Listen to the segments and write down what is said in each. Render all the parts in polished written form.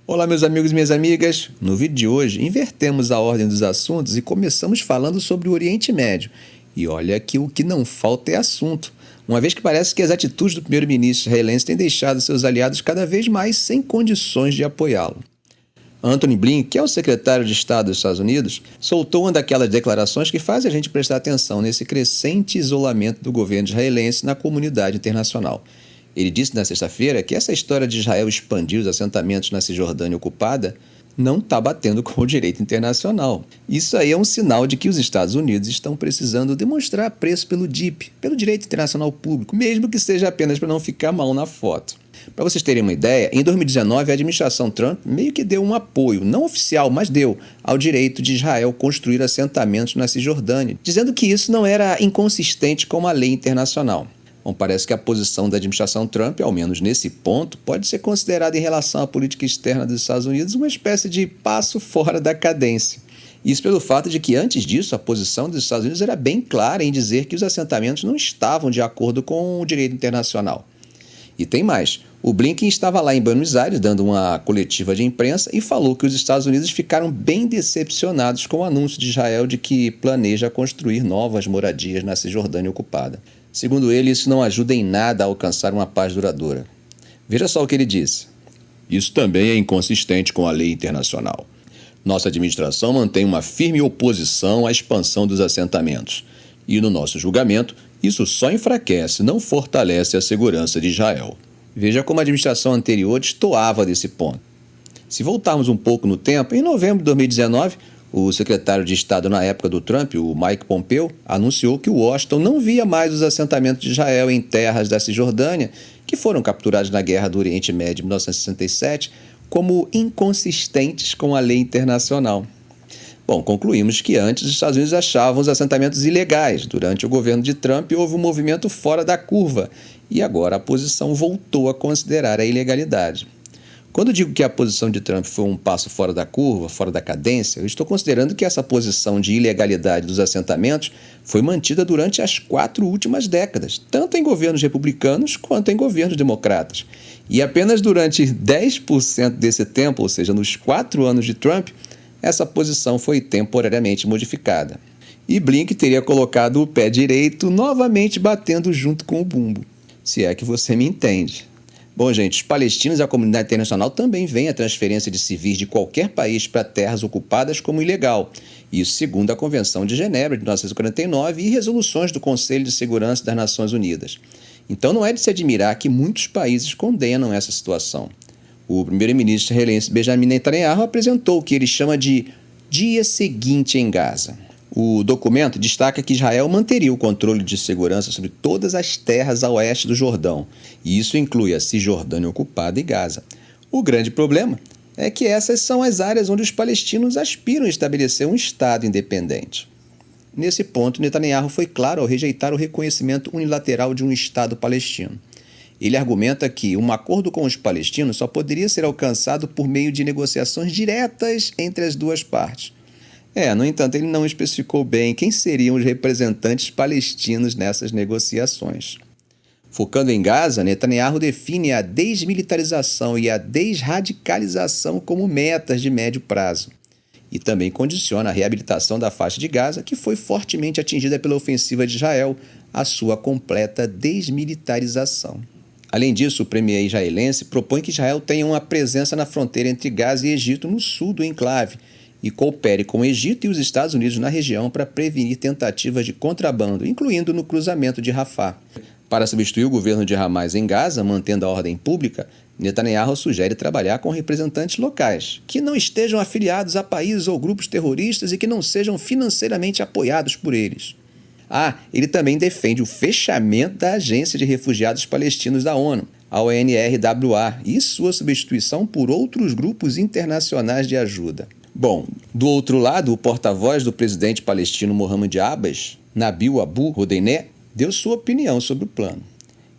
Olá, meus amigos e minhas amigas. No vídeo de hoje, invertemos a ordem dos assuntos e começamos falando sobre o Oriente Médio. E olha que o que não falta é assunto, uma vez que parece que as atitudes do primeiro-ministro israelense têm deixado seus aliados cada vez mais sem condições de apoiá-lo. Antony Blinken, que é o secretário de Estado dos Estados Unidos, soltou uma daquelas declarações que faz a gente prestar atenção nesse crescente isolamento do governo israelense na comunidade internacional. Ele disse na sexta-feira que essa história de Israel expandir os assentamentos na Cisjordânia ocupada não está batendo com o direito internacional. Isso aí é um sinal de que os Estados Unidos estão precisando demonstrar apreço pelo DIP, pelo direito internacional público, mesmo que seja apenas para não ficar mal na foto. Para vocês terem uma ideia, em 2019 a administração Trump meio que deu um apoio, não oficial, mas deu, ao direito de Israel construir assentamentos na Cisjordânia, dizendo que isso não era inconsistente com a lei internacional. Bom, parece que a posição da administração Trump, ao menos nesse ponto, pode ser considerada em relação à política externa dos Estados Unidos uma espécie de passo fora da cadência. Isso pelo fato de que, antes disso, a posição dos Estados Unidos era bem clara em dizer que os assentamentos não estavam de acordo com o direito internacional. E tem mais, o Blinken estava lá em Buenos Aires dando uma coletiva de imprensa e falou que os Estados Unidos ficaram bem decepcionados com o anúncio de Israel de que planeja construir novas moradias na Cisjordânia ocupada. Segundo ele, isso não ajuda em nada a alcançar uma paz duradoura. Veja só o que ele disse. Isso também é inconsistente com a lei internacional. Nossa administração mantém uma firme oposição à expansão dos assentamentos. E, no nosso julgamento, isso só enfraquece, não fortalece a segurança de Israel. Veja como a administração anterior destoava desse ponto. Se voltarmos um pouco no tempo, em novembro de 2019, o secretário de Estado na época do Trump, o Mike Pompeo, anunciou que Washington não via mais os assentamentos de Israel em terras da Cisjordânia, que foram capturados na Guerra do Oriente Médio de 1967, como inconsistentes com a lei internacional. Bom, concluímos que antes os Estados Unidos achavam os assentamentos ilegais. Durante o governo de Trump houve um movimento fora da curva e agora a posição voltou a considerar a ilegalidade. Quando digo que a posição de Trump foi um passo fora da curva, fora da cadência, eu estou considerando que essa posição de ilegalidade dos assentamentos foi mantida durante as 4 últimas décadas, tanto em governos republicanos quanto em governos democratas. E apenas durante 10% desse tempo, ou seja, nos 4 anos de Trump, essa posição foi temporariamente modificada. E Blinken teria colocado o pé direito novamente batendo junto com o bumbo, se é que você me entende. Bom, gente, os palestinos e a comunidade internacional também veem a transferência de civis de qualquer país para terras ocupadas como ilegal. Isso segundo a Convenção de Genebra de 1949 e resoluções do Conselho de Segurança das Nações Unidas. Então não é de se admirar que muitos países condenam essa situação. O primeiro-ministro israelense Benjamin Netanyahu apresentou o que ele chama de dia seguinte em Gaza. O documento destaca que Israel manteria o controle de segurança sobre todas as terras a oeste do Jordão, e isso inclui a Cisjordânia ocupada e Gaza. O grande problema é que essas são as áreas onde os palestinos aspiram a estabelecer um Estado independente. Nesse ponto, Netanyahu foi claro ao rejeitar o reconhecimento unilateral de um Estado palestino. Ele argumenta que um acordo com os palestinos só poderia ser alcançado por meio de negociações diretas entre as duas partes. No entanto, ele não especificou bem quem seriam os representantes palestinos nessas negociações. Focando em Gaza, Netanyahu define a desmilitarização e a desradicalização como metas de médio prazo. E também condiciona a reabilitação da faixa de Gaza, que foi fortemente atingida pela ofensiva de Israel, à sua completa desmilitarização. Além disso, o premier israelense propõe que Israel tenha uma presença na fronteira entre Gaza e Egito no sul do enclave, e coopere com o Egito e os Estados Unidos na região para prevenir tentativas de contrabando, incluindo no cruzamento de Rafah. Para substituir o governo de Hamas em Gaza, mantendo a ordem pública, Netanyahu sugere trabalhar com representantes locais, que não estejam afiliados a países ou grupos terroristas e que não sejam financeiramente apoiados por eles. Ele também defende o fechamento da Agência de Refugiados Palestinos da ONU, a UNRWA, e sua substituição por outros grupos internacionais de ajuda. Bom, do outro lado, o porta-voz do presidente palestino Mohamed Abbas, Nabil Abu Rodeiné, deu sua opinião sobre o plano.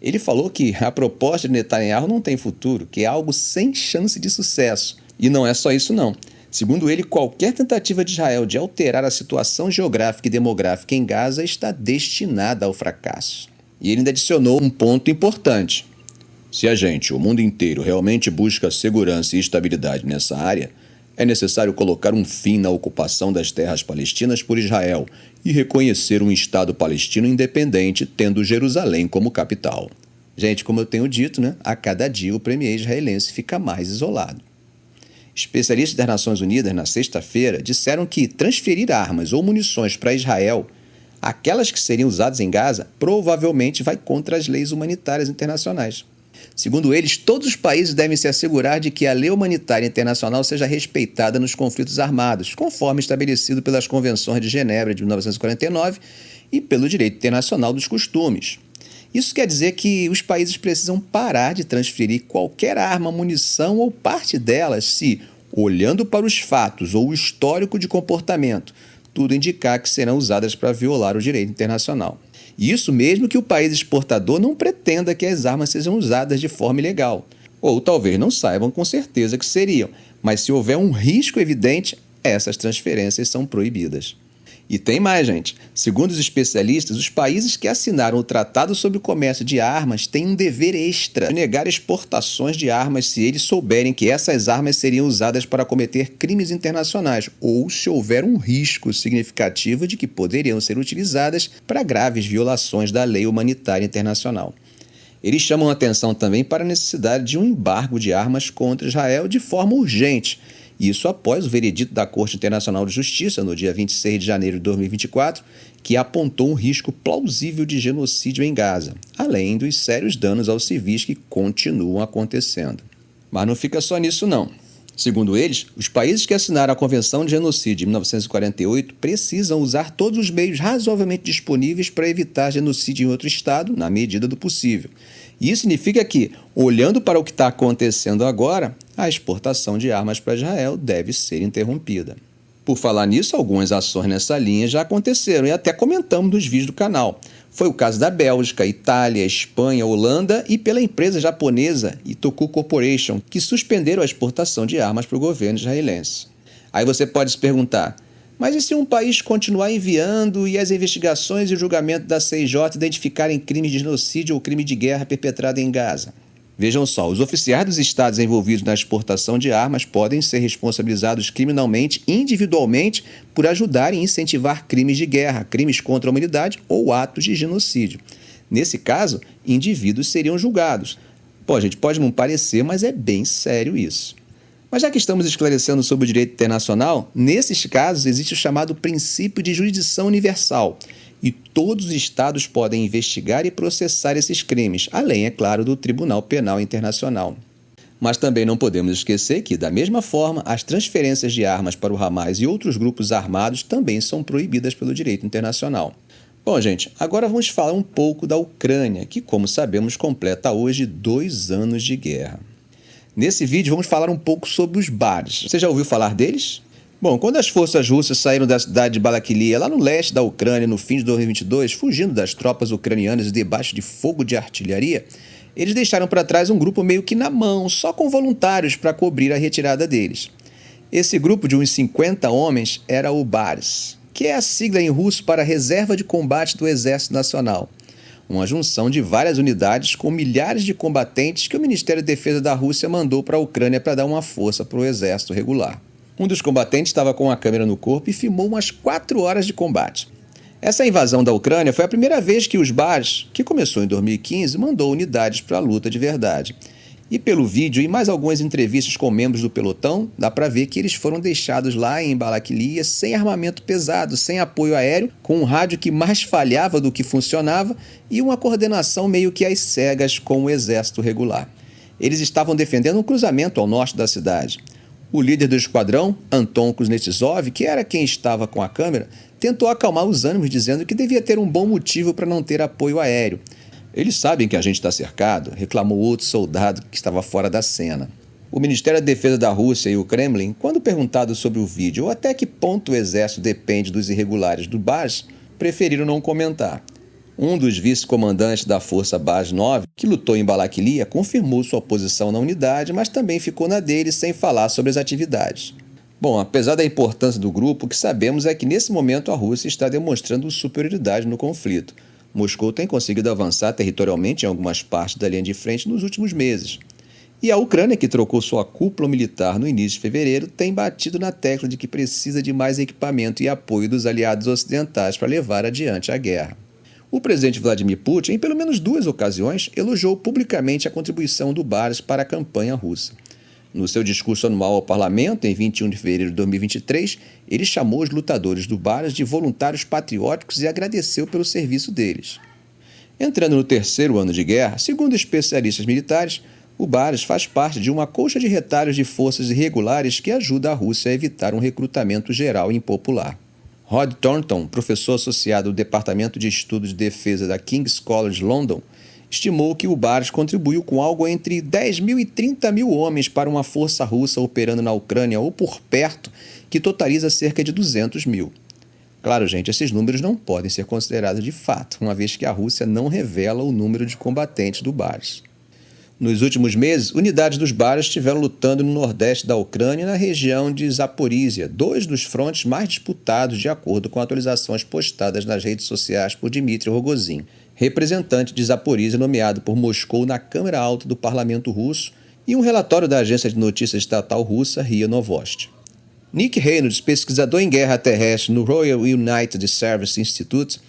Ele falou que a proposta de Netanyahu não tem futuro, que é algo sem chance de sucesso. E não é só isso não. Segundo ele, qualquer tentativa de Israel de alterar a situação geográfica e demográfica em Gaza está destinada ao fracasso. E ele ainda adicionou um ponto importante. Se a gente, o mundo inteiro, realmente busca segurança e estabilidade nessa área, é necessário colocar um fim na ocupação das terras palestinas por Israel e reconhecer um Estado palestino independente, tendo Jerusalém como capital. Gente, como eu tenho dito, a cada dia o premier israelense fica mais isolado. Especialistas das Nações Unidas, na sexta-feira, disseram que transferir armas ou munições para Israel, aquelas que seriam usadas em Gaza, provavelmente vai contra as leis humanitárias internacionais. Segundo eles, todos os países devem se assegurar de que a lei humanitária internacional seja respeitada nos conflitos armados, conforme estabelecido pelas Convenções de Genebra de 1949 e pelo direito internacional dos costumes. Isso quer dizer que os países precisam parar de transferir qualquer arma, munição ou parte delas se, olhando para os fatos ou o histórico de comportamento, tudo indicar que serão usadas para violar o direito internacional. Isso mesmo que o país exportador não pretenda que as armas sejam usadas de forma ilegal. Ou talvez não saibam com certeza que seriam, mas se houver um risco evidente, essas transferências são proibidas. E tem mais, gente. Segundo os especialistas, os países que assinaram o Tratado sobre o Comércio de Armas têm um dever extra de negar exportações de armas se eles souberem que essas armas seriam usadas para cometer crimes internacionais ou se houver um risco significativo de que poderiam ser utilizadas para graves violações da lei humanitária internacional. Eles chamam a atenção também para a necessidade de um embargo de armas contra Israel de forma urgente. Isso após o veredito da Corte Internacional de Justiça, no dia 26 de janeiro de 2024, que apontou um risco plausível de genocídio em Gaza, além dos sérios danos aos civis que continuam acontecendo. Mas não fica só nisso, não. Segundo eles, os países que assinaram a Convenção de Genocídio de 1948 precisam usar todos os meios razoavelmente disponíveis para evitar genocídio em outro estado, na medida do possível. Isso significa que, olhando para o que está acontecendo agora, a exportação de armas para Israel deve ser interrompida. Por falar nisso, algumas ações nessa linha já aconteceram e até comentamos nos vídeos do canal. Foi o caso da Bélgica, Itália, Espanha, Holanda e pela empresa japonesa Itoku Corporation, que suspenderam a exportação de armas para o governo israelense. Aí você pode se perguntar, mas e se um país continuar enviando e as investigações e o julgamento da CIJ identificarem crimes de genocídio ou crime de guerra perpetrado em Gaza? Vejam só, os oficiais dos estados envolvidos na exportação de armas podem ser responsabilizados criminalmente, individualmente, por ajudarem e incentivar crimes de guerra, crimes contra a humanidade ou atos de genocídio. Nesse caso, indivíduos seriam julgados. Gente, pode não parecer, mas é bem sério isso. Mas já que estamos esclarecendo sobre o direito internacional, nesses casos existe o chamado princípio de jurisdição universal. E todos os estados podem investigar e processar esses crimes, além, é claro, do Tribunal Penal Internacional. Mas também não podemos esquecer que, da mesma forma, as transferências de armas para o Hamas e outros grupos armados também são proibidas pelo direito internacional. Bom, gente, agora vamos falar um pouco da Ucrânia, que, como sabemos, completa hoje 2 anos de guerra. Nesse vídeo vamos falar um pouco sobre os bares. Você já ouviu falar deles? Bom, quando as forças russas saíram da cidade de Balaklia, lá no leste da Ucrânia, no fim de 2022, fugindo das tropas ucranianas e debaixo de fogo de artilharia, eles deixaram para trás um grupo meio que na mão, só com voluntários para cobrir a retirada deles. Esse grupo de uns 50 homens era o BARS, que é a sigla em russo para Reserva de Combate do Exército Nacional. Uma junção de várias unidades com milhares de combatentes que o Ministério da Defesa da Rússia mandou para a Ucrânia para dar uma força para o exército regular. Um dos combatentes estava com a câmera no corpo e filmou umas 4 horas de combate. Essa invasão da Ucrânia foi a primeira vez que os BARS, que começou em 2015, mandou unidades para a luta de verdade. E pelo vídeo e mais algumas entrevistas com membros do pelotão, dá para ver que eles foram deixados lá em Balaklia sem armamento pesado, sem apoio aéreo, com um rádio que mais falhava do que funcionava e uma coordenação meio que às cegas com o exército regular. Eles estavam defendendo um cruzamento ao norte da cidade. O líder do esquadrão, Anton Kuznetsov, que era quem estava com a câmera, tentou acalmar os ânimos dizendo que devia ter um bom motivo para não ter apoio aéreo. Eles sabem que a gente está cercado, reclamou outro soldado que estava fora da cena. O Ministério da Defesa da Rússia e o Kremlin, quando perguntado sobre o vídeo ou até que ponto o exército depende dos irregulares do BARS, preferiram não comentar. Um dos vice-comandantes da Força Bas 9, que lutou em Balaklia, confirmou sua posição na unidade, mas também ficou na dele sem falar sobre as atividades. Bom, apesar da importância do grupo, o que sabemos é que nesse momento a Rússia está demonstrando superioridade no conflito. Moscou tem conseguido avançar territorialmente em algumas partes da linha de frente nos últimos meses. E a Ucrânia, que trocou sua cúpula militar no início de fevereiro, tem batido na tecla de que precisa de mais equipamento e apoio dos aliados ocidentais para levar adiante a guerra. O presidente Vladimir Putin, em pelo menos 2 ocasiões, elogiou publicamente a contribuição do Baras para a campanha russa. No seu discurso anual ao parlamento, em 21 de fevereiro de 2023, ele chamou os lutadores do Baras de voluntários patrióticos e agradeceu pelo serviço deles. Entrando no 3º ano de guerra, segundo especialistas militares, o Baras faz parte de uma colcha de retalhos de forças irregulares que ajuda a Rússia a evitar um recrutamento geral e impopular. Rod Thornton, professor associado do Departamento de Estudos de Defesa da King's College London, estimou que o Baras contribuiu com algo entre 10 mil e 30 mil homens para uma força russa operando na Ucrânia ou por perto, que totaliza cerca de 200 mil. Claro, gente, esses números não podem ser considerados de fato, uma vez que a Rússia não revela o número de combatentes do Baras. Nos últimos meses, unidades dos Baras estiveram lutando no nordeste da Ucrânia e na região de Zaporizhia, 2 dos frontes mais disputados de acordo com atualizações postadas nas redes sociais por Dmitry Rogozin, representante de Zaporizhia nomeado por Moscou na Câmara Alta do Parlamento Russo, e um relatório da agência de notícias estatal russa RIA Novosti. Nick Reynolds, pesquisador em guerra terrestre no Royal United Service Institute,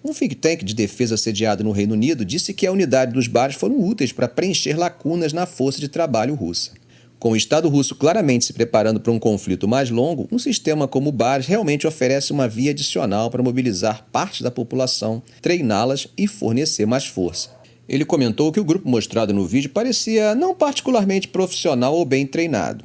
um think tank de defesa sediado no Reino Unido, disse que a unidade dos Baras foram úteis para preencher lacunas na força de trabalho russa. Com o Estado russo claramente se preparando para um conflito mais longo, um sistema como o Baras realmente oferece uma via adicional para mobilizar parte da população, treiná-las e fornecer mais força. Ele comentou que o grupo mostrado no vídeo parecia não particularmente profissional ou bem treinado.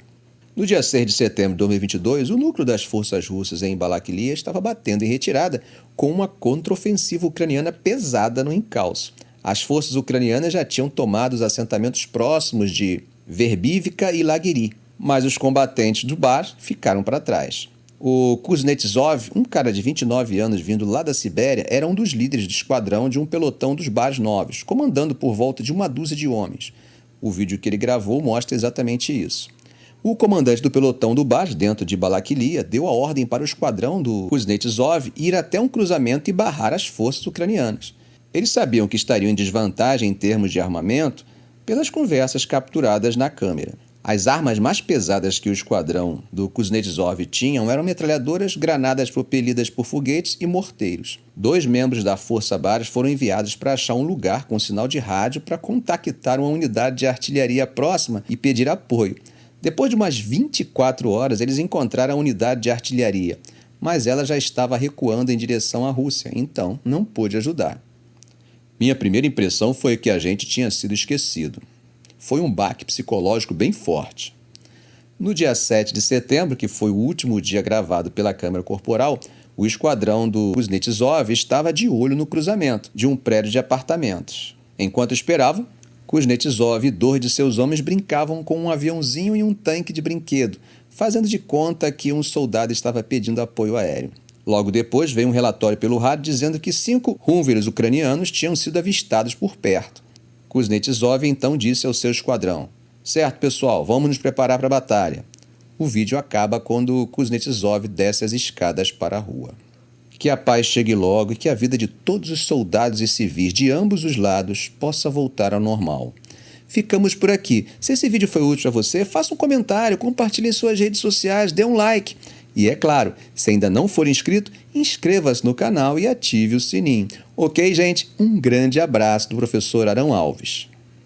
No dia 6 de setembro de 2022, o núcleo das forças russas em Balaklia estava batendo em retirada com uma contraofensiva ucraniana pesada no encalço. As forças ucranianas já tinham tomado os assentamentos próximos de Verbivka e Laguiri, mas os combatentes do Bar ficaram para trás. O Kuznetsov, um cara de 29 anos vindo lá da Sibéria, era um dos líderes de esquadrão de um pelotão dos Bares novos, comandando por volta de 1 dúzia de homens. O vídeo que ele gravou mostra exatamente isso. O comandante do pelotão do Bar, dentro de Balaklia, deu a ordem para o esquadrão do Kuznetsov ir até um cruzamento e barrar as forças ucranianas. Eles sabiam que estariam em desvantagem em termos de armamento pelas conversas capturadas na câmera. As armas mais pesadas que o esquadrão do Kuznetsov tinham eram metralhadoras, granadas propelidas por foguetes e morteiros. 2 membros da Força Baras foram enviados para achar um lugar com sinal de rádio para contactar uma unidade de artilharia próxima e pedir apoio. Depois de umas 24 horas, eles encontraram a unidade de artilharia, mas ela já estava recuando em direção à Rússia, então não pôde ajudar. Minha primeira impressão foi que a gente tinha sido esquecido. Foi um baque psicológico bem forte. No dia 7 de setembro, que foi o último dia gravado pela câmera corporal, o esquadrão do Kuznetsov estava de olho no cruzamento de um prédio de apartamentos. Enquanto esperavam, Kuznetsov e 2 de seus homens brincavam com um aviãozinho e um tanque de brinquedo, fazendo de conta que um soldado estava pedindo apoio aéreo. Logo depois veio um relatório pelo rádio dizendo que 5 húngaros ucranianos tinham sido avistados por perto. Kuznetsov então disse ao seu esquadrão: "Certo, pessoal, vamos nos preparar para a batalha." O vídeo acaba quando Kuznetsov desce as escadas para a rua. Que a paz chegue logo e que a vida de todos os soldados e civis de ambos os lados possa voltar ao normal. Ficamos por aqui. Se esse vídeo foi útil a você, faça um comentário, compartilhe em suas redes sociais, dê um like. E é claro, se ainda não for inscrito, inscreva-se no canal e ative o sininho. Ok, gente? Um grande abraço do professor Arão Alves.